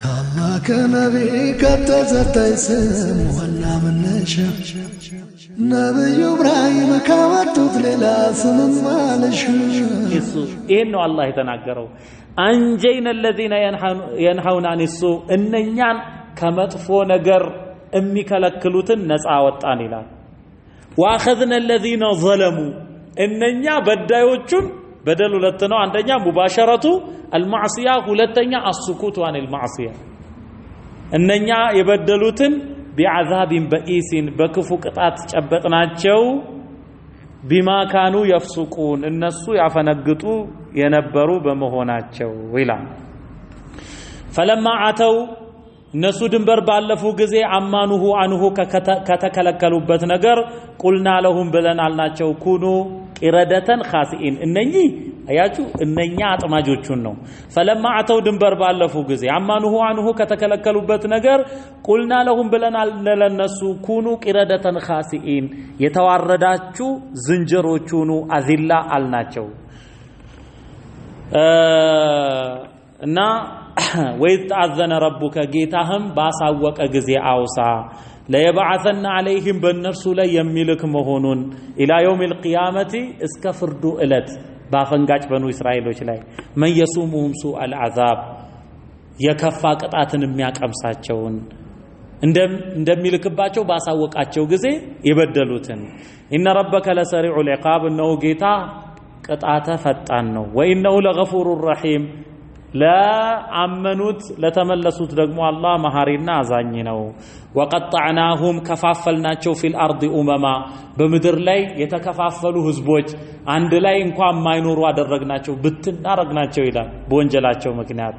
الله كنبي كتزتيسم ولا منش نبي إبراهيم كواتوت للاسم مالش إنه الله يتناقره أنجينا الذين ينحون عن السوء إننا كمطفو نجر أمي كلكلوتن نسعى والطانيلا وأخذنا الذين ظلموا إننا بدايوتشون بدلوا لتنو عندنا مباشرة المعصية ولتنيا السكوت عن المعصية إننا يبدلوتن بعذاب بئيس بكفو قطعات تشبطناچو بما كانوا يفسقون النسو يفنقطوا ينبروا بمهوناچو ويلا فلما عتوا النسو دنبر بالفو غزي عمانه عنه كتكلكلوبت ነገር قلنا لهم بلن አልናቸው كونوا قردة خاسئين እነኚህ አያችሁ እነኛ አጥማጆቹን ነው فلما عتوا ድንበር ባለፉ ጊዜ አማኑሁ አንሁ ከተከለከሉበት ነገር قلنا لهم ብለናል ለነሱ كونوا قردة خاسئين የተዋረዳችሁ ዝንጀሮች ሁኑ አዚላ አልናቸው እና ويتأذن ربك جيتهم باساوق ጊዜ አውሳ ليبعثن عليهم بالنرس لا يملك مهونون الى يوم القيامه اسك فردو الات بافنጋጭ በኑ እስራኤሎች ላይ من يسومهم سوء العذاب የከፋ ቅጣትን የሚያቀምሳቸውን እንደሚልክባቸው ባሳወቃቸው ጊዜ ይበደሉትን ان ربك لسريع العقاب انه ጌታ ቅጣተ ፈጣን ነው وانه لغفور رحيم لا امنوت لتملسوت ደግሞ الله መሐሪና አዛኝ ነው وقطعناهم كفافلناቸው في الارض امما በምድር ላይ የተከፋፈሉ ህዝቦች አንድ ላይ እንኳን ማይኖሩ አደረግናቸው ብትናረግናቸው ይላል በወንጀላቸው ምክንያት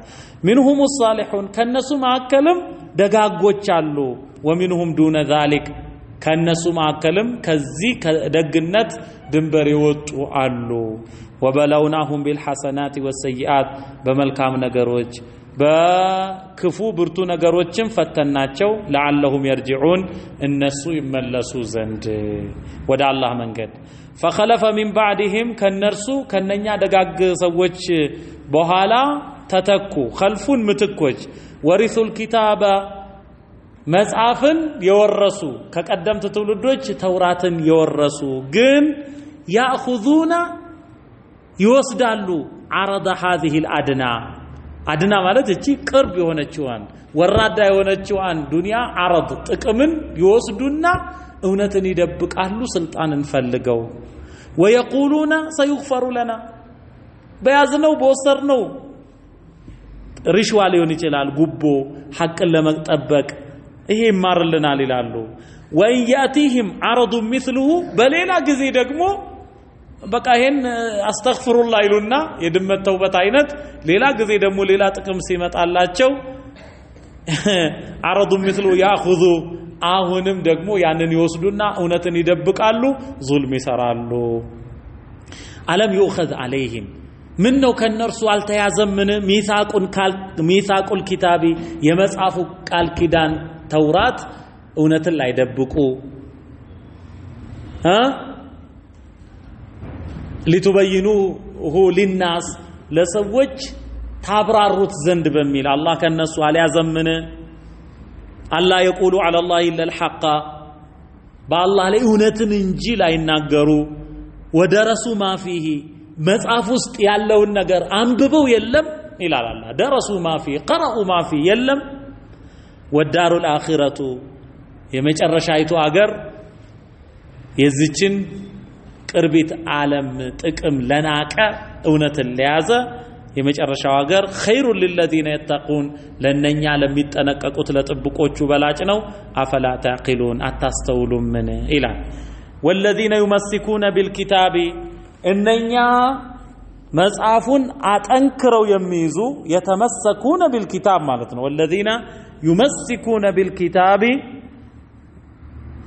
منهم الصالحون ከነሱ ማከለም ደጋጎች አሉ ومنهم دون ذلك ከነሱ ማከለም ከዚህ ከደግነት ድንበር ይወጡ አሉ وبلوناهم بالحسنات والسيئات بملكام ነገሮች በክፉ ብርቱ ነገሮችን ፈተናቸው لعلهم يرجعون እነሱ ይመለሱ ዘንድ ወደ አላህ መንገድ فخلف من بعدهم ከነርሱ ከነኛ ደጋግ ሰዎች በኋላ ተተኩ خلفون ምትኮች ወሪሱል ኪታበ መጽሐፍን የወረሱ ከቀደምት ትውልዶች ተውራትን የወረሱ ግን ያخذون ይወስዳሉ عرض هذه الادنى አድና ማለት እቺ ቅርብ የሆነችዋን ወራዳ የሆነችዋን ዱንያ عرض ጥቅምን ይወስዱና እውነትን ይደብቃሉ ስልጣንን ፈልገው ويقولون سيغفر لنا በያዝነው በወሰርነው ሪሽዋ ሊሆን ይችላል ጉቦ ሐቅን ለመጠበቅ ይሄ ይማርልናል ይላሉ وان ياتيهم عرض مثله በሌላ ጊዜ ደግሞ በቃ ይሄን አስተግፍሩላህ ይሉና የድመት ተውበት አይነት ሌላ ጊዜ ደግሞ ሌላ ጥቅም ሲመጣላቸው عرض مثله ያخذ አሁንም ደግሞ ያንን ይወስዱና እውነትን ይደብቃሉ ዙልም ይሰራሉ አለም يؤخذ عليهم ምን ነው ከነርሱ አልተያዘምን ሚሳቁል ኪታቢ የመጽሐፉ ቃል ኪዳን ተውራት እውነትን ላይ ደብቁ لتبينوه للناس ለሰዎች ታብራሩት ዘንድ በሚል አላህ ከነሱ አልያዘምን አላ يقولوا على الله الا الحق በአላህ ላይ እውነትን እንጂ ላይናገሩ ወደረሱ ማፊሂ መጽሐፍ ውስጥ ያለውን ነገር አንብበው የለም ይላል አላህ ደረሱ ማፊ قرأوا ማፊ የለም ወዳሩ الآخرة የመጨረሻይቱ አገር የዚችን ቅርቢት ዓለም ጥቅም ለናቀ እውነትን ለያዘ የመጨረሻው ሀገር خير للذين يتقون ለነኛ ለሚጠነቀቁት ለጥብቆቹ በላጭ ነው አፈላ ታቂሉን አታስተውሉም ምን ኢላል والذين يمسكون بالكتاب እነኛ መጽሐፉን አጠንክረው የሚይዙ የተመሰኩነ بالكتاب ማለት ነው والذين يمسكون بالكتاب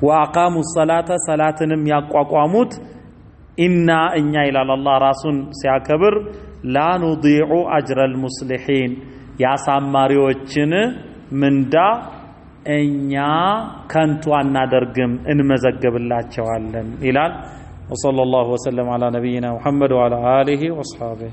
واقاموا الصلاه صلاتንም ያቋቋሙት إنا إنيا إلى الله راسون سيكبر لا نضيع أجر المصلحين يا ساماريوچن مندا إنيا كنتو أنا درقم إن مزقب الله چوالن إلال وصلى الله وسلم على نبينا محمد وعلى آله وصحابه